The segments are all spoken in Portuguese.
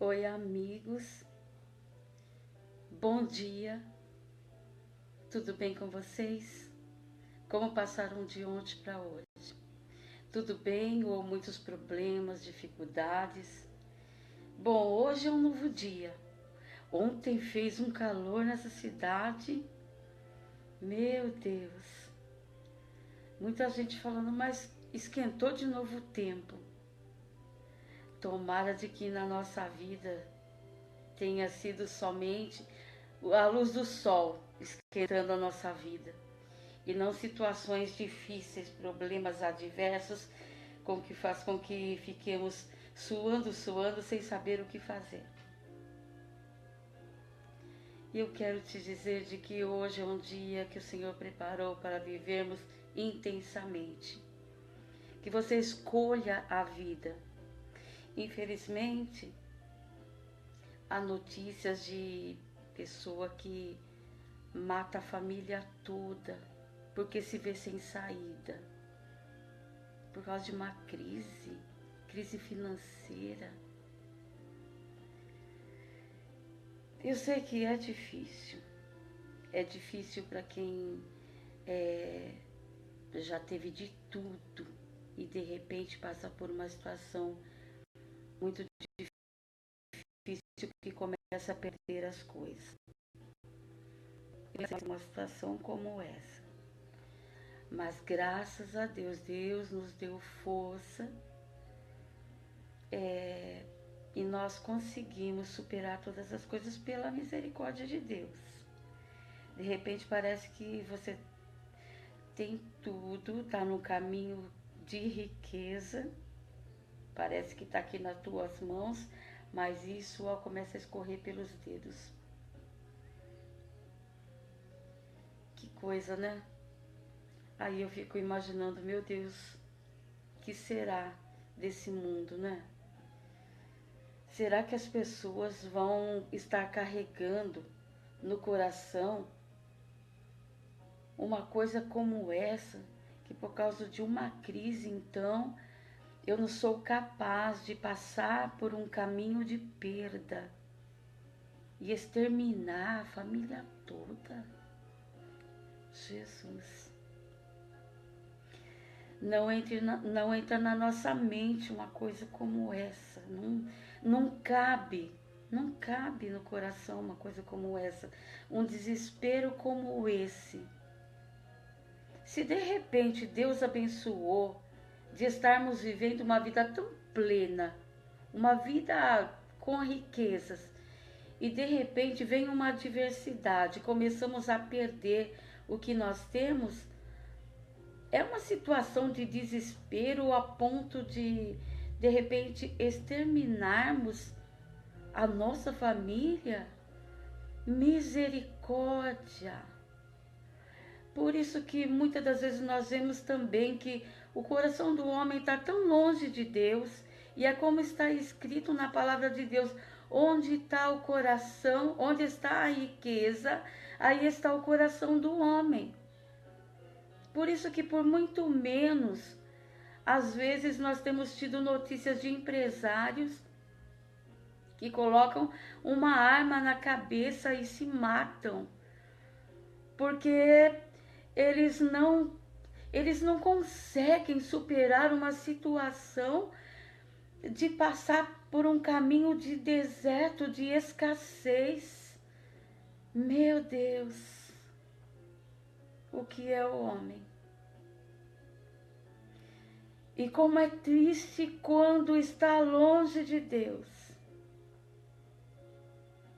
Oi, amigos. Bom dia. Tudo bem com vocês? Como passaram de ontem para hoje? Tudo bem ou muitos problemas, dificuldades? Bom, hoje é um novo dia. Ontem fez um calor nessa cidade. Meu Deus. Muita gente falando, mas esquentou de novo o tempo. Tomara de que na nossa vida tenha sido somente a luz do sol esquentando a nossa vida e não situações difíceis, problemas adversos que faz com que fiquemos suando sem saber o que fazer. E eu quero te dizer de que hoje é um dia que o Senhor preparou para vivermos intensamente. Que você escolha a vida. Infelizmente, há notícias de pessoa que mata a família toda porque se vê sem saída, por causa de uma crise financeira. Eu sei que é difícil para quem já teve de tudo e de repente passa por uma situação muito difícil que começa a perder as coisas. Uma situação como essa. Mas graças a Deus, Deus nos deu força e nós conseguimos superar todas as coisas pela misericórdia de Deus. De repente parece que você tem tudo, está no caminho de riqueza, parece que está aqui nas tuas mãos, mas isso começa a escorrer pelos dedos. Que coisa, né? Aí eu fico imaginando, meu Deus, o que será desse mundo, né? Será que as pessoas vão estar carregando no coração uma coisa como essa, que por causa de uma crise, então, eu não sou capaz de passar por um caminho de perda e exterminar a família toda? Jesus. Não entra na nossa mente uma coisa como essa. Não cabe no coração uma coisa como essa. Um desespero como esse. Se de repente Deus abençoou de estarmos vivendo uma vida tão plena, uma vida com riquezas, e de repente vem uma adversidade, começamos a perder o que nós temos, é uma situação de desespero a ponto de repente, exterminarmos a nossa família? Misericórdia! Por isso que muitas das vezes nós vemos também que o coração do homem está tão longe de Deus, e é como está escrito na palavra de Deus: onde está o coração, onde está a riqueza, aí está o coração do homem. Por isso que por muito menos, às vezes nós temos tido notícias de empresários que colocam uma arma na cabeça e se matam, porque eles não conseguem superar uma situação de passar por um caminho de deserto, de escassez. Meu Deus, o que é o homem? E como é triste quando está longe de Deus.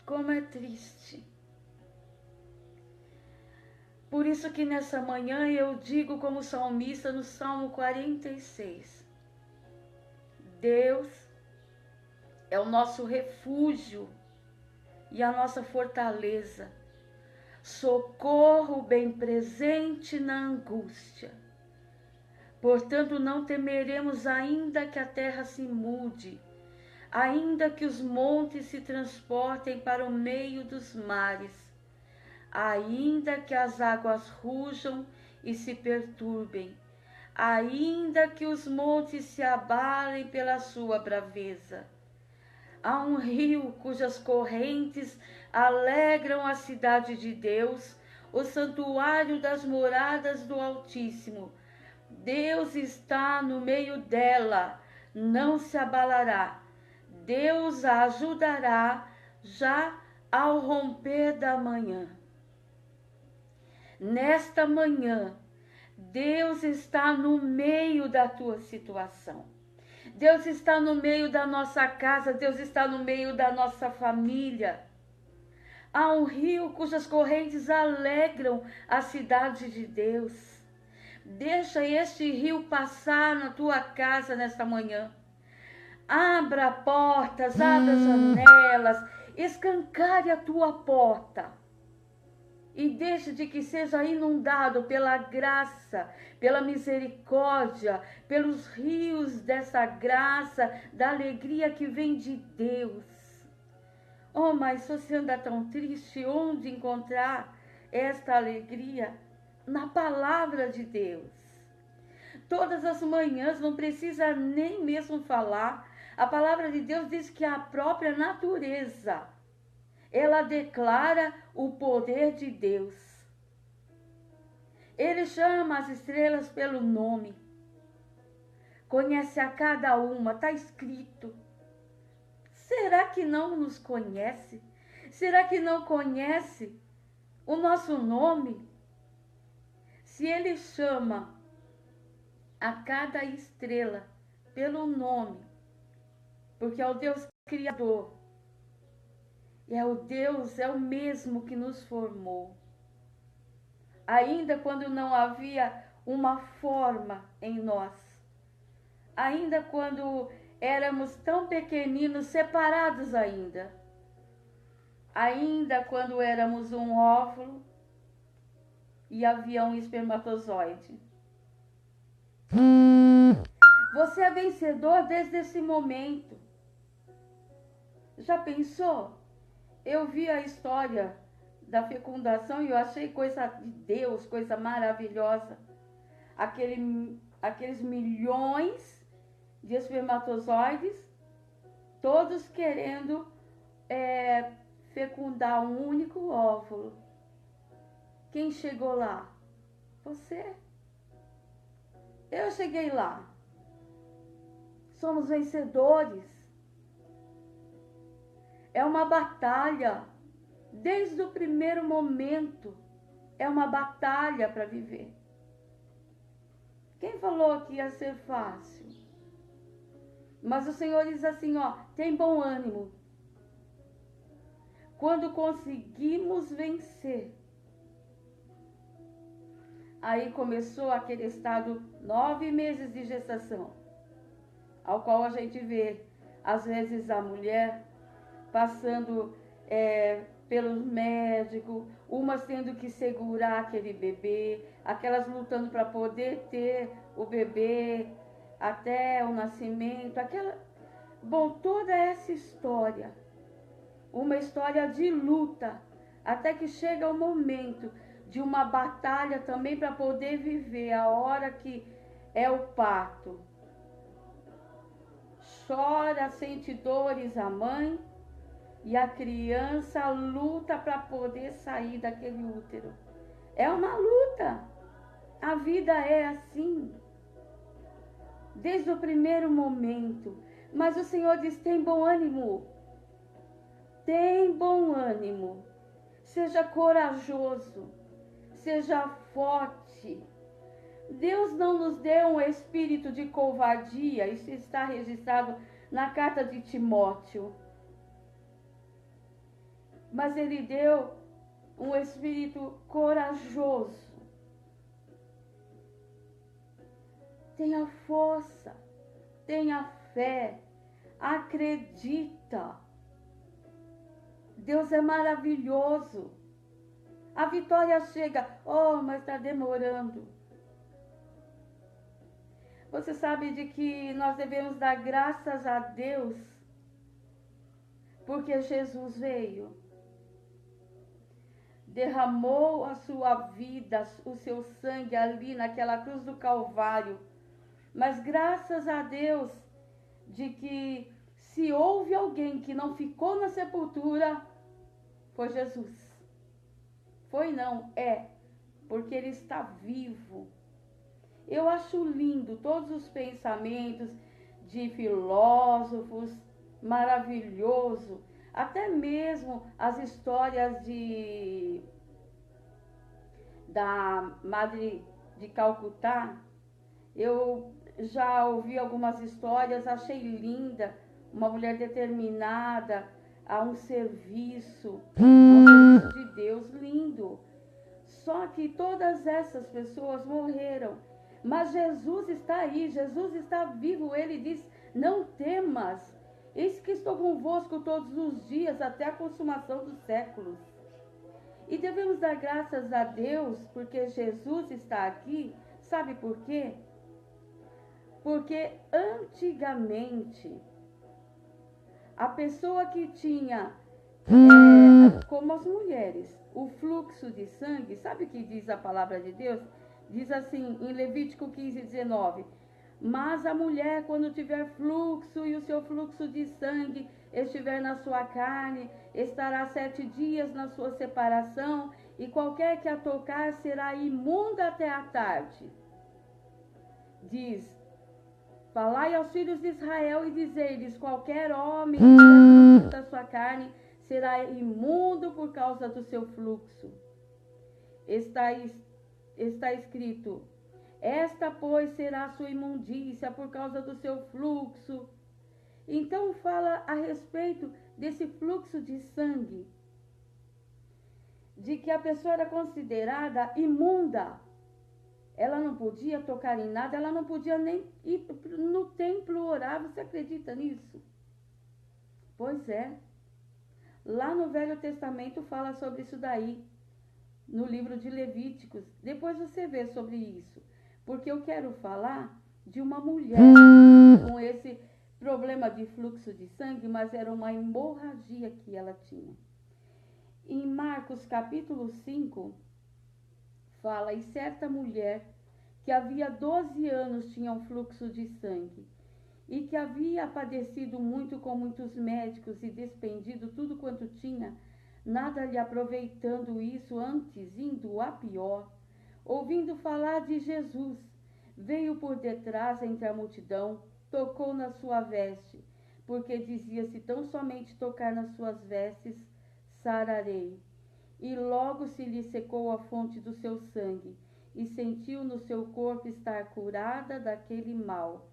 Como é triste. Por isso que nessa manhã eu digo como salmista no Salmo 46. Deus é o nosso refúgio e a nossa fortaleza, socorro bem presente na angústia. Portanto, não temeremos, ainda que a terra se mude, ainda que os montes se transportem para o meio dos mares, ainda que as águas rujam e se perturbem, ainda que os montes se abalem pela sua braveza, Há um rio cujas correntes alegram a cidade de Deus, o santuário das moradas do Altíssimo. Deus está no meio dela, não se abalará. Deus a ajudará já ao romper da manhã. Nesta manhã, Deus está no meio da tua situação. Deus está no meio da nossa casa, Deus está no meio da nossa família. Há um rio cujas correntes alegram a cidade de Deus. Deixa este rio passar na tua casa nesta manhã. Abra portas, abra janelas, escancare a tua porta. E deixe de que seja inundado pela graça, pela misericórdia, pelos rios dessa graça, da alegria que vem de Deus. Oh, mas se você anda tão triste, onde encontrar esta alegria? Na palavra de Deus. Todas as manhãs, não precisa nem mesmo falar, a palavra de Deus diz que a própria natureza, ela declara o poder de Deus. Ele chama as estrelas pelo nome. Conhece a cada uma, está escrito. Será que não nos conhece? Será que não conhece o nosso nome? Se ele chama a cada estrela pelo nome, porque é o Deus Criador, é o Deus, é o mesmo que nos formou. Ainda quando não havia uma forma em nós, ainda quando éramos tão pequeninos, separados ainda quando éramos um óvulo e havia um espermatozoide. Você é vencedor desde esse momento. Já pensou? Eu vi a história da fecundação e eu achei coisa de Deus, coisa maravilhosa. Aqueles milhões de espermatozoides, todos querendo fecundar um único óvulo. Quem chegou lá? Você. Eu cheguei lá. Somos vencedores. É uma batalha. Desde o primeiro momento, é uma batalha para viver. Quem falou que ia ser fácil? Mas o Senhor diz assim, ó, tem bom ânimo. Quando conseguimos vencer. Aí começou aquele estado, 9 meses de gestação, ao qual a gente vê, às vezes, a mulher passando pelos médicos, umas tendo que segurar aquele bebê, aquelas lutando para poder ter o bebê até o nascimento, toda essa história, uma história de luta, até que chega o momento de uma batalha também para poder viver a hora que é o parto. Chora, sente dores a mãe e a criança luta para poder sair daquele útero. É uma luta. A vida é assim. Desde o primeiro momento. Mas o Senhor diz, tem bom ânimo. Tem bom ânimo. Seja corajoso. Seja forte. Deus não nos deu um espírito de covardia. Isso está registrado na carta de Timóteo. Mas Ele deu um espírito corajoso. Tenha força, tenha fé, acredita. Deus é maravilhoso. A vitória chega, mas está demorando. Você sabe de que nós devemos dar graças a Deus, porque Jesus veio, derramou a sua vida, o seu sangue ali naquela cruz do Calvário. Mas graças a Deus de que se houve alguém que não ficou na sepultura, foi Jesus. Foi não, é, porque ele está vivo. Eu acho lindo todos os pensamentos de filósofos, maravilhoso, até mesmo as histórias da Madre de Calcutá. Eu já ouvi algumas histórias, achei linda, uma mulher determinada a um serviço de Deus, lindo. Só que todas essas pessoas morreram. Mas Jesus está aí, Jesus está vivo. Ele diz: não temas, eis que estou convosco todos os dias até a consumação dos séculos. E devemos dar graças a Deus porque Jesus está aqui. Sabe por quê? Porque antigamente a pessoa que tinha, como as mulheres, o fluxo de sangue, sabe o que diz a palavra de Deus? Diz assim, em Levítico 15:19, mas a mulher, quando tiver fluxo e o seu fluxo de sangue estiver na sua carne, estará 7 dias na sua separação, e qualquer que a tocar será imunda até a tarde. Diz: falai aos filhos de Israel e dizei-lhes: qualquer homem que tiver fluxo da sua carne será imundo por causa do seu fluxo. Está escrito: esta, pois, será a sua imundícia por causa do seu fluxo. Então fala a respeito desse fluxo de sangue, de que a pessoa era considerada imunda. Ela não podia tocar em nada, ela não podia nem ir no templo orar. Você acredita nisso? Pois é. Lá no Velho Testamento fala sobre isso daí, no livro de Levíticos. Depois você vê sobre isso. Porque eu quero falar de uma mulher com esse problema de fluxo de sangue, mas era uma hemorragia que ela tinha. Em Marcos capítulo 5, fala: e certa mulher que havia 12 anos tinha um fluxo de sangue, e que havia padecido muito com muitos médicos e despendido tudo quanto tinha, nada lhe aproveitando isso, antes indo a pior. Ouvindo falar de Jesus, veio por detrás entre a multidão, tocou na sua veste, porque dizia: se tão somente tocar nas suas vestes, sararei. E logo se lhe secou a fonte do seu sangue, e sentiu no seu corpo estar curada daquele mal.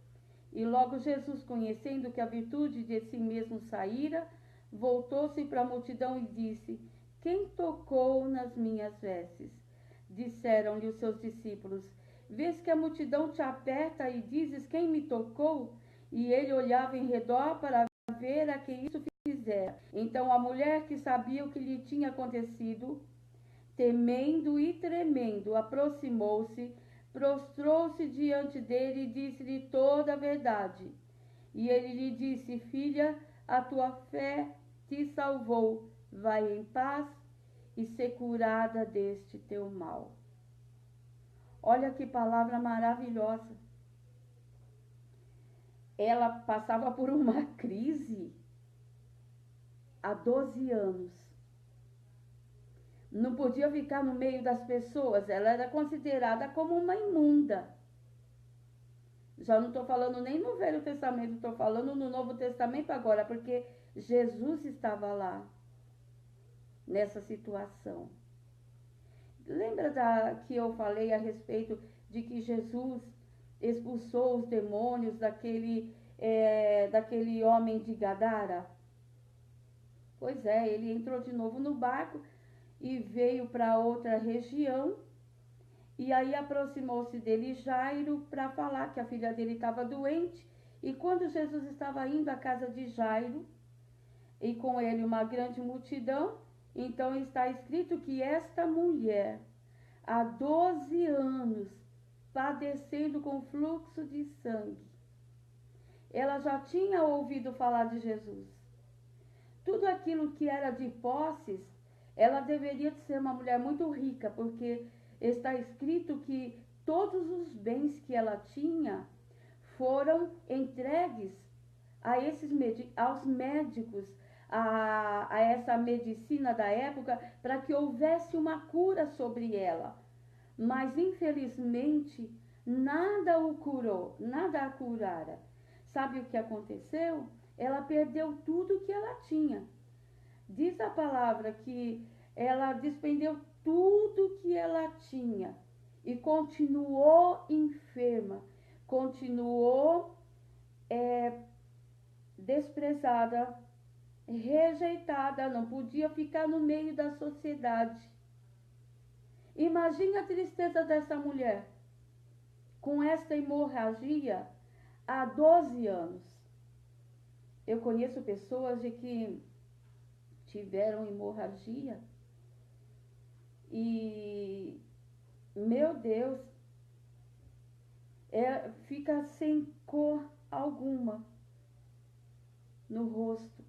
E logo Jesus, conhecendo que a virtude de si mesmo saíra, voltou-se para a multidão e disse: quem tocou nas minhas vestes? Disseram-lhe os seus discípulos: vês que a multidão te aperta e dizes: quem me tocou? E ele olhava em redor para ver a quem isso fizera. Então a mulher, que sabia o que lhe tinha acontecido, temendo e tremendo, aproximou-se, prostrou-se diante dele e disse-lhe toda a verdade. E ele lhe disse: filha, a tua fé te salvou, vai em paz e ser curada deste teu mal. Olha que palavra maravilhosa. Ela passava por uma crise há 12 anos. Não podia ficar no meio das pessoas, ela era considerada como uma imunda. Já não estou falando nem no Velho Testamento, estou falando no Novo Testamento agora, porque Jesus estava lá, nessa situação. Lembra que eu falei a respeito de que Jesus expulsou os demônios daquele homem de Gadara? Pois é, ele entrou de novo no barco e veio para outra região. E aí aproximou-se dele Jairo para falar que a filha dele estava doente. E quando Jesus estava indo à casa de Jairo, e com ele uma grande multidão, então está escrito que esta mulher, há 12 anos, padecendo com fluxo de sangue, ela já tinha ouvido falar de Jesus. Tudo aquilo que era de posses, ela deveria ser uma mulher muito rica, porque está escrito que todos os bens que ela tinha foram entregues aos médicos, a essa medicina da época, para que houvesse uma cura sobre ela. Mas, infelizmente, nada o curou, nada a curara. Sabe o que aconteceu? Ela perdeu tudo que ela tinha. Diz a palavra que ela despendeu tudo que ela tinha e continuou enferma, continuou desprezada, rejeitada, não podia ficar no meio da sociedade. Imagine a tristeza dessa mulher com esta hemorragia há 12 anos. Eu conheço pessoas de que tiveram hemorragia e, meu Deus, fica sem cor alguma no rosto,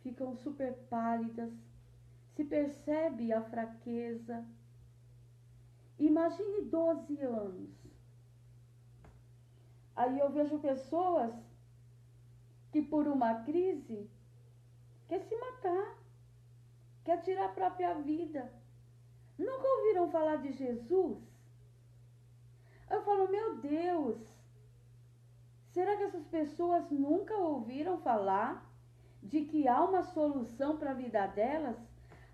ficam super pálidas, se percebe a fraqueza. Imagine 12 anos. Aí eu vejo pessoas que por uma crise quer se matar, quer tirar a própria vida. Nunca ouviram falar de Jesus? Eu falo, meu Deus, será que essas pessoas nunca ouviram falar de que há uma solução para a vida delas?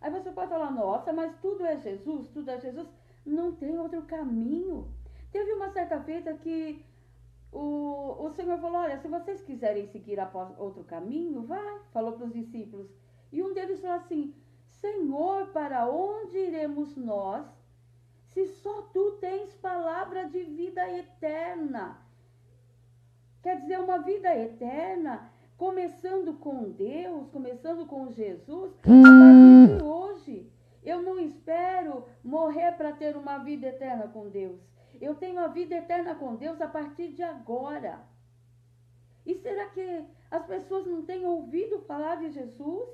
Aí você pode falar, nossa, mas tudo é Jesus, tudo é Jesus. Não tem outro caminho. Teve uma certa feita que o Senhor falou, olha, se vocês quiserem seguir após outro caminho, vai, falou para os discípulos. E um deles falou assim, Senhor, para onde iremos nós, se só tu tens palavra de vida eterna? Quer dizer, uma vida eterna, começando com Deus, começando com Jesus, a partir de hoje. Eu não espero morrer para ter uma vida eterna com Deus. Eu tenho a vida eterna com Deus a partir de agora. E será que as pessoas não têm ouvido falar de Jesus?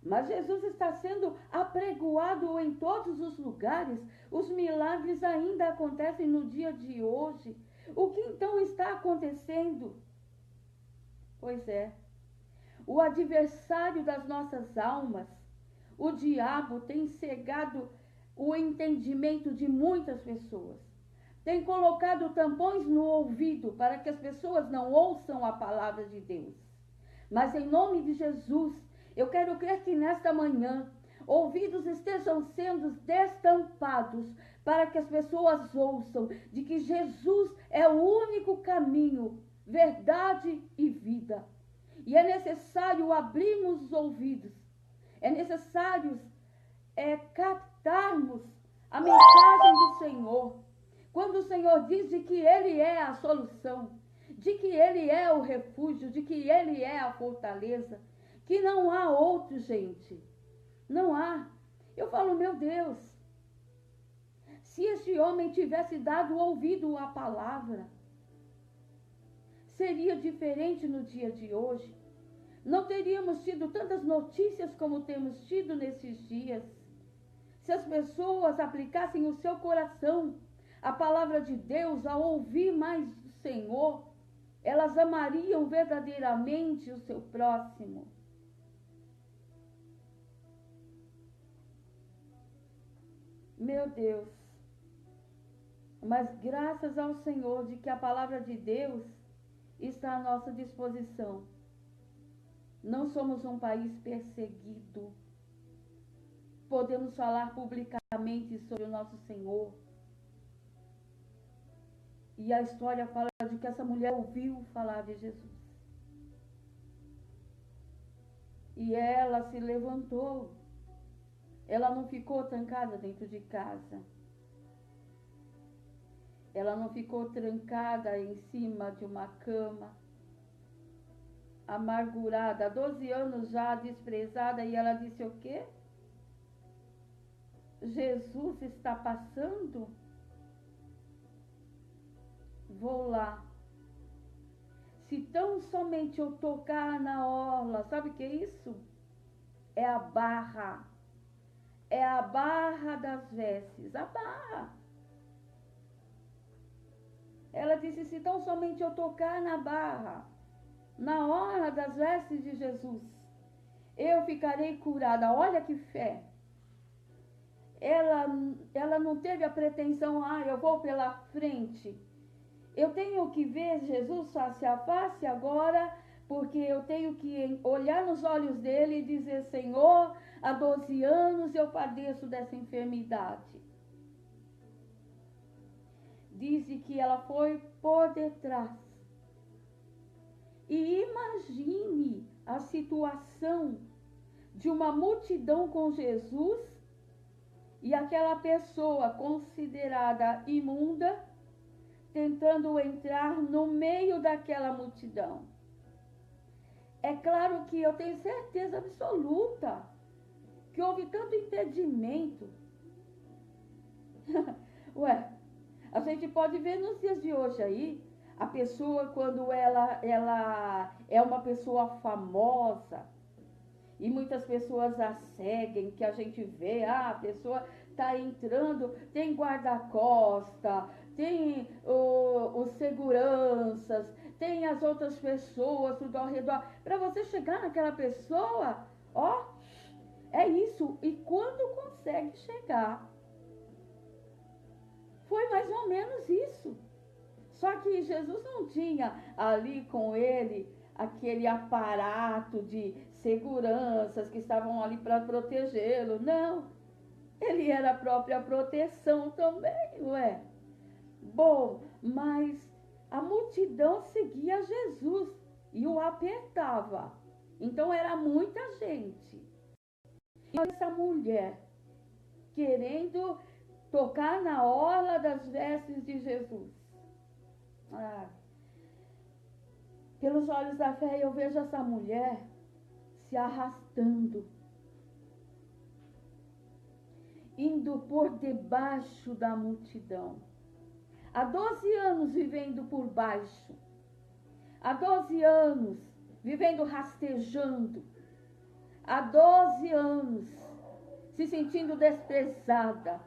Mas Jesus está sendo apregoado em todos os lugares. Os milagres ainda acontecem no dia de hoje. O que então está acontecendo? Pois é, o adversário das nossas almas, o diabo, tem cegado o entendimento de muitas pessoas. Tem colocado tampões no ouvido para que as pessoas não ouçam a palavra de Deus. Mas em nome de Jesus, eu quero crer que nesta manhã, ouvidos estejam sendo destampados para que as pessoas ouçam de que Jesus é o único caminho, verdade e vida. E é necessário abrirmos os ouvidos, é necessário captarmos a mensagem do Senhor. Quando o Senhor diz de que Ele é a solução, de que Ele é o refúgio, de que Ele é a fortaleza, que não há outro, gente. Não há. Eu falo, meu Deus, se este homem tivesse dado ouvido à palavra, seria diferente no dia de hoje. Não teríamos tido tantas notícias como temos tido nesses dias. Se as pessoas aplicassem o seu coração à palavra de Deus, ao ouvir mais do Senhor, elas amariam verdadeiramente o seu próximo. Meu Deus, mas graças ao Senhor de que a palavra de Deus está à nossa disposição. Não somos um país perseguido. Podemos falar publicamente sobre o nosso Senhor. E a história fala de que essa mulher ouviu falar de Jesus. E ela se levantou. Ela não ficou trancada dentro de casa. Ela não ficou trancada em cima de uma cama, amargurada, há 12 anos já desprezada. E ela disse o quê? Jesus está passando? Vou lá. Se tão somente eu tocar na orla, sabe o que é isso? É a barra. É a barra das vestes. A barra. Ela disse, se tão somente eu tocar na barra, na orla das vestes de Jesus, eu ficarei curada. Olha que fé. Ela não teve a pretensão, eu vou pela frente. Eu tenho que ver Jesus face a face agora, porque eu tenho que olhar nos olhos dele e dizer, Senhor, há 12 anos eu padeço dessa enfermidade. Diz que ela foi por detrás. E imagine a situação de uma multidão com Jesus e aquela pessoa considerada imunda tentando entrar no meio daquela multidão. É claro que eu tenho certeza absoluta que houve tanto impedimento. Ué, a gente pode ver nos dias de hoje aí, a pessoa quando ela é uma pessoa famosa, e muitas pessoas a seguem, que a gente vê, a pessoa está entrando, tem guarda-costa, tem os seguranças, tem as outras pessoas tudo ao redor. Para você chegar naquela pessoa, é isso. E quando consegue chegar, foi mais ou menos isso. Só que Jesus não tinha ali com ele aquele aparato de seguranças que estavam ali para protegê-lo. Não, ele era a própria proteção também, ué. Bom, mas a multidão seguia Jesus e o apertava. Então era muita gente. E essa mulher querendo tocar na orla das vestes de Jesus. Pelos olhos da fé eu vejo essa mulher se arrastando, indo por debaixo da multidão. Há 12 anos vivendo por baixo. Há 12 anos vivendo rastejando. Há 12 anos se sentindo desprezada,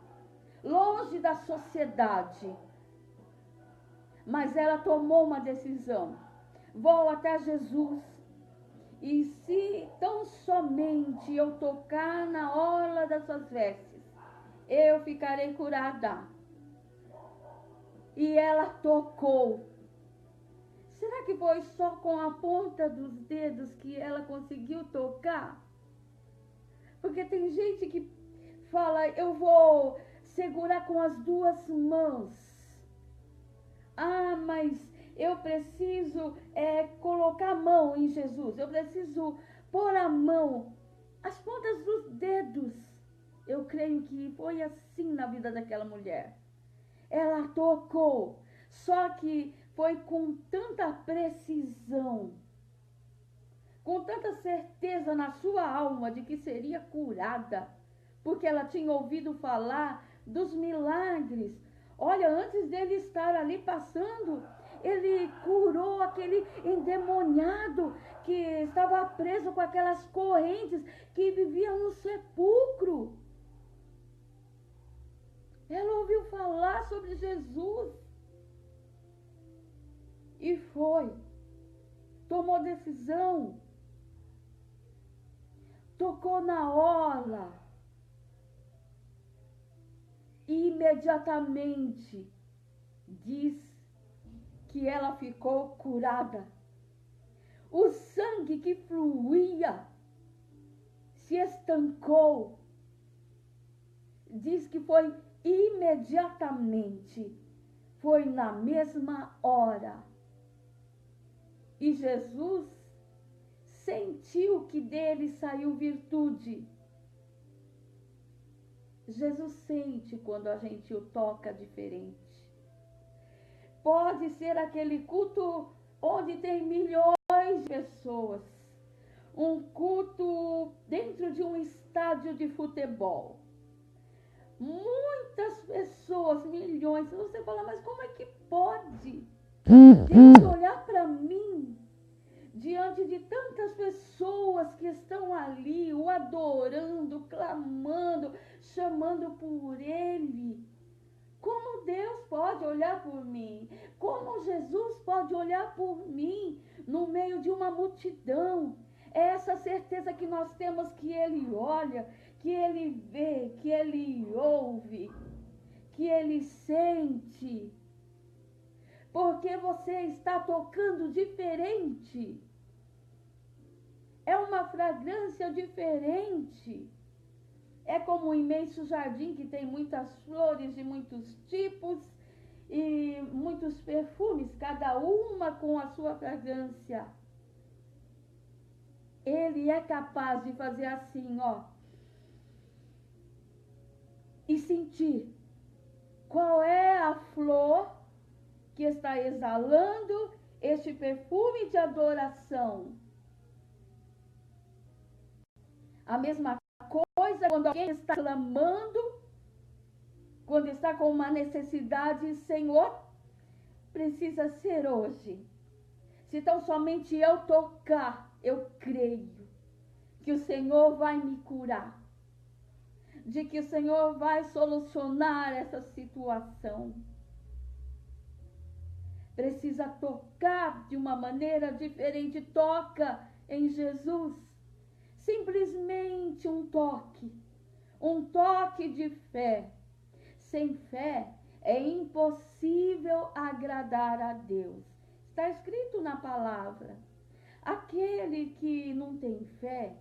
longe da sociedade. Mas ela tomou uma decisão. Vou até Jesus. E se tão somente eu tocar na orla das suas vestes, eu ficarei curada. E ela tocou. Será que foi só com a ponta dos dedos que ela conseguiu tocar? Porque tem gente que fala, eu vou segurar com as duas mãos. Mas eu preciso colocar a mão em Jesus. Eu preciso pôr a mão, as pontas dos dedos. Eu creio que foi assim na vida daquela mulher. Ela tocou, só que foi com tanta precisão, com tanta certeza na sua alma de que seria curada, porque ela tinha ouvido falar dos milagres. Olha, antes dele estar ali passando, ele curou aquele endemoniado que estava preso com aquelas correntes, que vivia no sepulcro. Ela ouviu falar sobre Jesus e foi, tomou decisão, tocou na orla e imediatamente diz que ela ficou curada. O sangue que fluía se estancou. Diz que foi imediatamente, foi na mesma hora. E Jesus sentiu que dele saiu virtude. Jesus sente quando a gente o toca diferente. Pode ser aquele culto onde tem milhões de pessoas. Um culto dentro de um estádio de futebol. Muitas pessoas, milhões. Você fala, mas como é que pode? Deus olhar para mim, diante de tantas pessoas que estão ali, o adorando, clamando, chamando por Ele. Como Deus pode olhar por mim? Como Jesus pode olhar por mim no meio de uma multidão? É essa certeza que nós temos que Ele olha, que Ele vê, que Ele ouve, que Ele sente. Porque você está tocando diferente. É uma fragrância diferente. É como um imenso jardim que tem muitas flores de muitos tipos e muitos perfumes, cada uma com a sua fragrância. Ele é capaz de fazer assim, ó, e sentir qual é a flor que está exalando este perfume de adoração. A mesma coisa quando alguém está clamando, quando está com uma necessidade, Senhor, precisa ser hoje. Se tão somente eu tocar, eu creio que o Senhor vai me curar, de que o Senhor vai solucionar essa situação. Precisa tocar de uma maneira diferente. Toca em Jesus. Simplesmente um toque de fé. Sem fé é impossível agradar a Deus. Está escrito na palavra. Aquele que não tem fé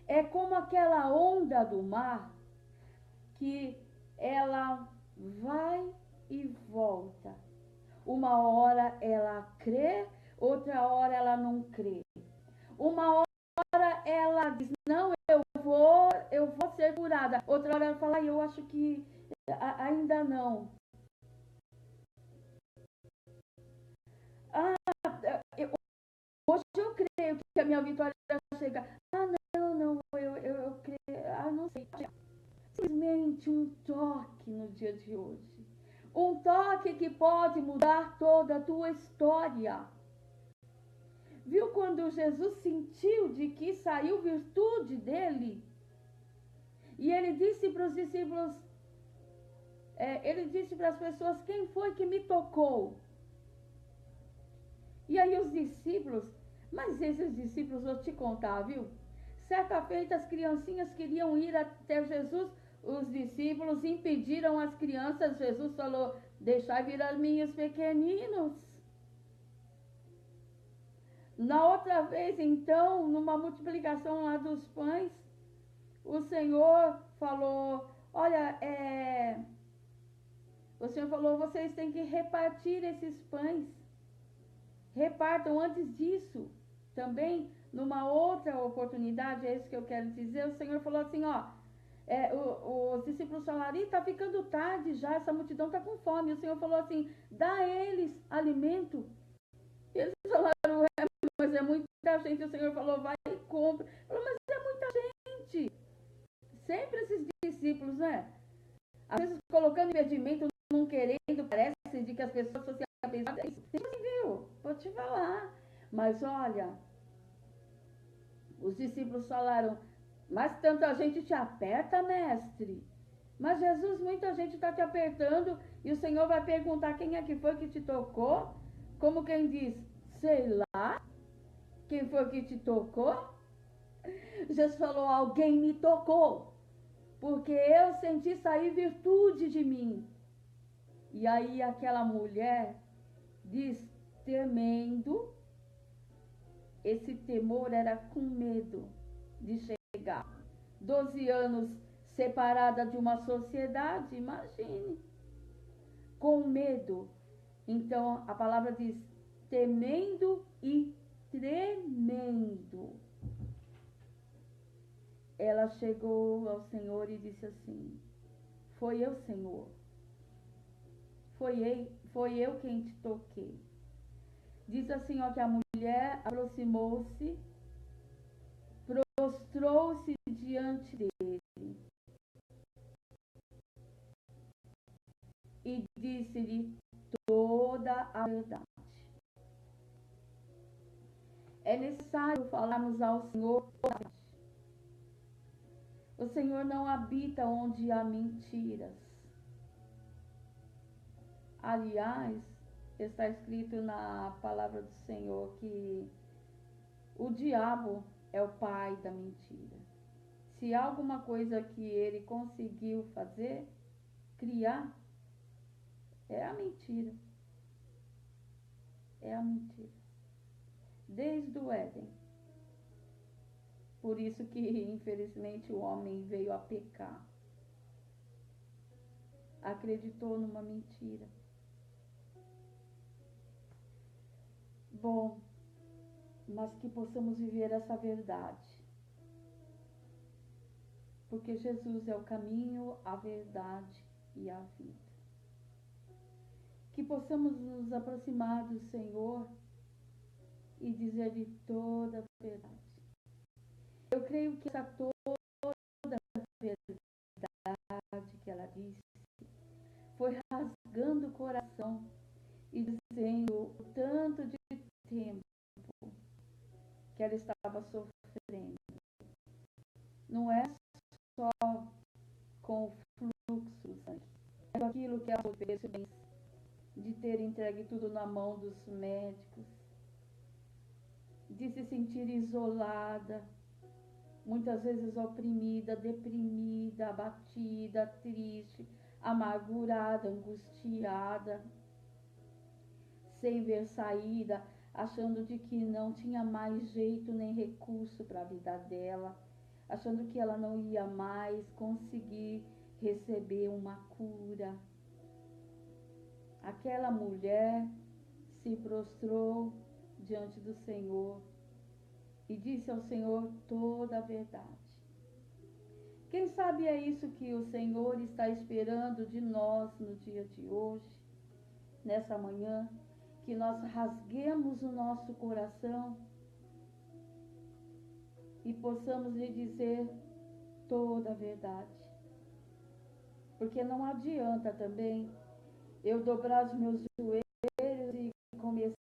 é como aquela onda do mar que ela vai e volta. Uma hora ela crê, outra hora ela não crê. Uma hora ela diz, não, eu vou ser curada. Outra hora ela fala, eu acho que ainda não. Hoje eu creio que a minha vitória chega. Não, eu creio, não sei. Simplesmente um toque no dia de hoje. Um toque que pode mudar toda a tua história. Viu quando Jesus sentiu de que saiu virtude dele? E ele disse para os discípulos, ele disse para as pessoas, quem foi que me tocou? E aí os discípulos, mas esses discípulos, vou te contar, viu? Certa feita as criancinhas queriam ir até Jesus, os discípulos impediram as crianças, Jesus falou, deixai vir as minhas pequeninos. Na outra vez, então, numa multiplicação lá dos pães, o Senhor falou, olha, o Senhor falou, vocês têm que repartir esses pães. Repartam antes disso. Também, numa outra oportunidade, é isso que eu quero dizer, o Senhor falou assim, ó, os discípulos falaram, está ficando tarde já, essa multidão está com fome. O Senhor falou assim, dá a eles alimento. E eles falaram, mas é muita gente. O Senhor falou, vai e compra. Falou, mas é muita gente. Sempre esses discípulos, né? Às vezes colocando impedimento, não querendo, parece de que as pessoas fossem abençoadas. Sim, viu? Vou te falar. Mas olha, os discípulos falaram, mas tanta gente te aperta, mestre. Mas Jesus, muita gente está te apertando e o Senhor vai perguntar quem é que foi que te tocou? Como quem diz, sei lá, quem foi que te tocou? Jesus falou, alguém me tocou, porque eu senti sair virtude de mim. E aí aquela mulher diz, temendo, esse temor era com medo de chegar. 12 anos separada de uma sociedade, imagine, com medo. Então a palavra diz, temendo e tremendo. Ela chegou ao Senhor e disse assim, foi eu, Senhor. Foi eu quem te toquei. Diz assim, ó, que a mulher aproximou-se, prostrou-se diante dele e disse-lhe toda a verdade. É necessário falarmos ao Senhor toda a verdade. O Senhor não habita onde há mentiras. Aliás, está escrito na palavra do Senhor que o diabo é o pai da mentira. Se há alguma coisa que ele conseguiu fazer, criar, é a mentira. É a mentira. Desde o Éden. Por isso que, infelizmente, o homem veio a pecar. Acreditou numa mentira. Bom, mas que possamos viver essa verdade. Porque Jesus é o caminho, a verdade e a vida. Que possamos nos aproximar do Senhor e dizer-lhe toda a verdade. Eu creio que essa toda a verdade que ela disse foi rasgando o coração e dizendo o tanto de tempo que ela estava sofrendo. Não é só com o fluxo do sangue, é com aquilo que ela fez de ter entregue tudo na mão dos médicos, de se sentir isolada, muitas vezes oprimida, deprimida, abatida, triste, amargurada, angustiada, sem ver saída, achando de que não tinha mais jeito nem recurso para a vida dela, achando que ela não ia mais conseguir receber uma cura. Aquela mulher se prostrou diante do Senhor e disse ao Senhor toda a verdade. Quem sabe é isso que o Senhor está esperando de nós no dia de hoje, nessa manhã, que nós rasguemos o nosso coração e possamos lhe dizer toda a verdade. Porque não adianta também eu dobrar os meus joelhos e começar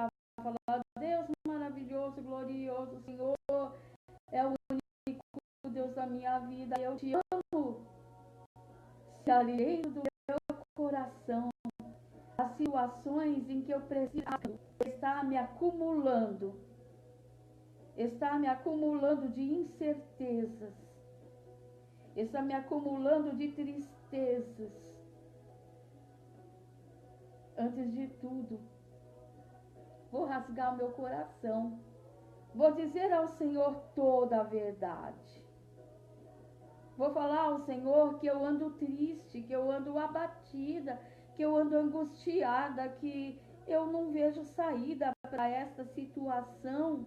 a falar: Deus maravilhoso, glorioso, Senhor é o único Deus da minha vida, eu te amo. Se alheio do meu coração as situações em que eu preciso estar me acumulando de incertezas, está me acumulando de tristezas. Antes de tudo, vou rasgar o meu coração, vou dizer ao Senhor toda a verdade. Vou falar ao Senhor que eu ando triste, que eu ando abatida, que eu ando angustiada, que eu não vejo saída para esta situação.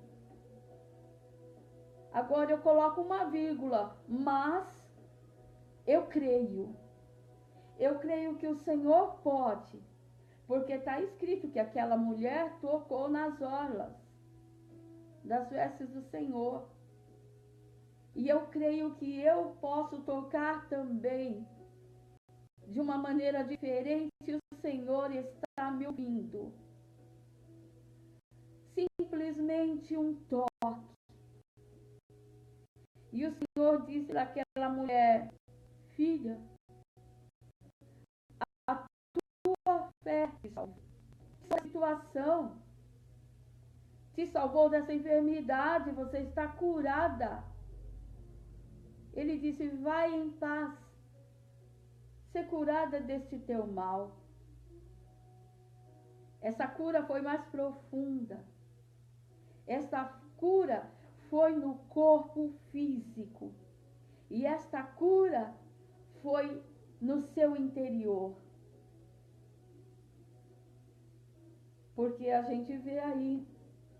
Agora eu coloco uma vírgula, mas eu creio que o Senhor pode, porque está escrito que aquela mulher tocou nas orlas das vestes do Senhor. E eu creio que eu posso tocar também de uma maneira diferente. O Senhor está me ouvindo. Simplesmente um toque. E o Senhor disse àquela mulher: filha, a tua fé te salvou. Essa situação te salvou dessa enfermidade, você está curada. Ele disse: vai em paz, ser curada deste teu mal. Essa cura foi mais profunda. Essa cura foi no corpo físico. E esta cura foi no seu interior. Porque a gente vê aí,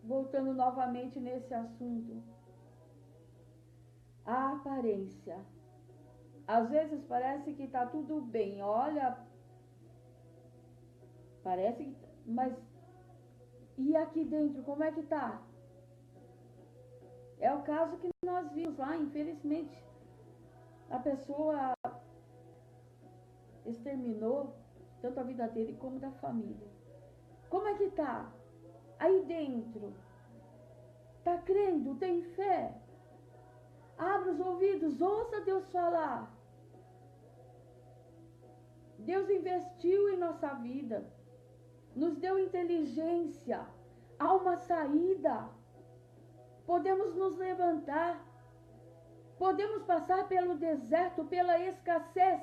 voltando novamente nesse assunto, a aparência. Às vezes parece que está tudo bem, olha, parece que, mas e aqui dentro, como é que está? É o caso que nós vimos lá, infelizmente. A pessoa exterminou tanto a vida dele como da família. Como é que está? Aí dentro, está crendo, tem fé? Abra os ouvidos, ouça Deus falar. Deus investiu em nossa vida, nos deu inteligência, há uma saída. Podemos nos levantar, podemos passar pelo deserto, pela escassez,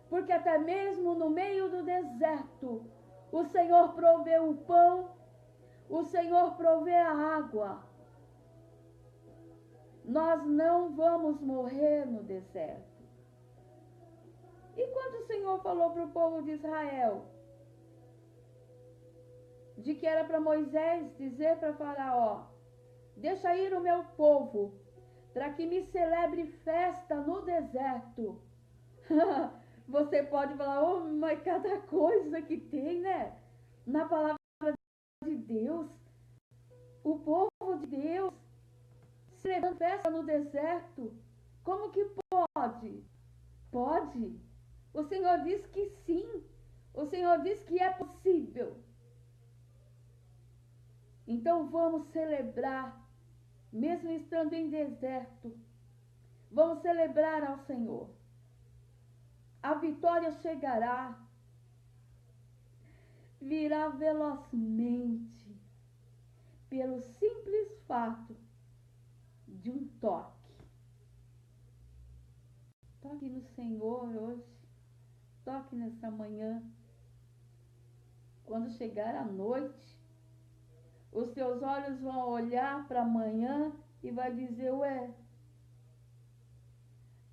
porque até mesmo no meio do deserto, o Senhor provê o pão, o Senhor provê a água. Nós não vamos morrer no deserto. E quando o Senhor falou para o povo de Israel, de que era para Moisés dizer para Faraó, deixa ir o meu povo, para que me celebre festa no deserto. Você pode falar, oh, mas cada coisa que tem, né? Na palavra de Deus, o povo de Deus celebrando festa no deserto. Como que pode? Pode. O Senhor diz que sim. O Senhor diz que é possível. Então vamos celebrar, mesmo estando em deserto. Vamos celebrar ao Senhor. A vitória chegará, virá velozmente, pelo simples fato de um toque. Toque no Senhor hoje, toque nessa manhã. Quando chegar a noite, os teus olhos vão olhar para amanhã e vai dizer, ué,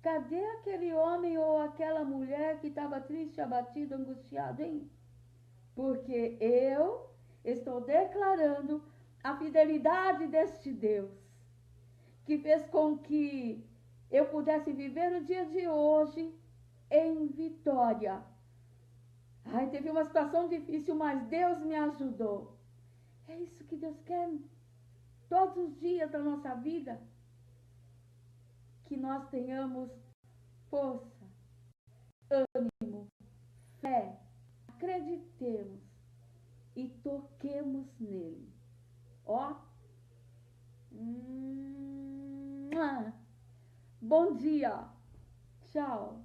cadê aquele homem ou aquela mulher que estava triste, abatido, angustiado, hein? Porque eu estou declarando a fidelidade deste Deus, que fez com que eu pudesse viver o dia de hoje em vitória. Ai, teve uma situação difícil, mas Deus me ajudou. É isso que Deus quer todos os dias da nossa vida. Que nós tenhamos força, ânimo, fé, acreditemos e toquemos nele. Ó, bom dia, tchau.